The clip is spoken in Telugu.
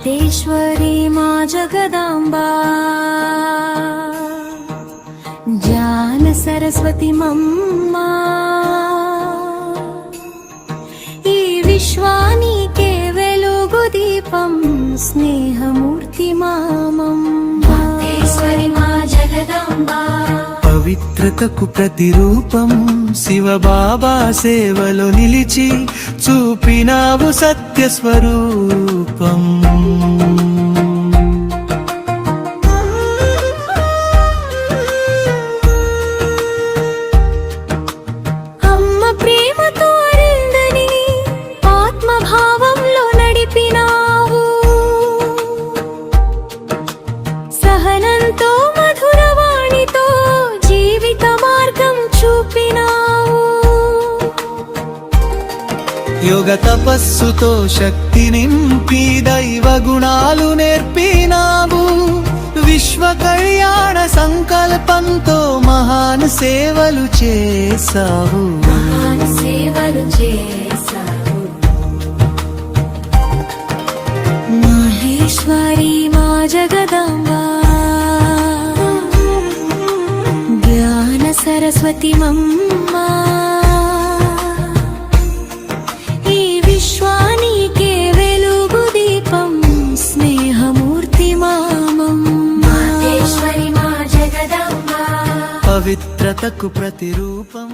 మాతేశ్వరి మా జగదాంబా జ్ఞాన సరస్వతి మమ్మా ఈ విశ్వానికే వెలుగు దీపం స్నేహమూర్తి మామం మాతేశ్వరి మా జగదాంబా పవిత్రతకు ప్రతిరూపం శివబాబా సేవలో నిలిచి చూపినావు సత్య స్వరూపం అమ్మ ప్రేమతో అరిందని ఆత్మభావంలో నడిపినావు సహనంతో మధురవాణితో జీవిత మార్గం చూపినావు యోగ తపస్సుతో శక్తి నింపి దైవ గుణాలు నేర్పినావు విశ్వ కళ్యాణ సంకల్పంతో మహాన్ సేవలు చేసావు మహేశ్వరి మా జగదాంబా జ్ఞాన సరస్వతి మమ్మా ఈ విశ్వానికే వెలుగు దీపం స్నేహమూర్తి మామం మాతేశ్వరి మా జగదాంబా పవిత్రతకు ప్రతిరూపం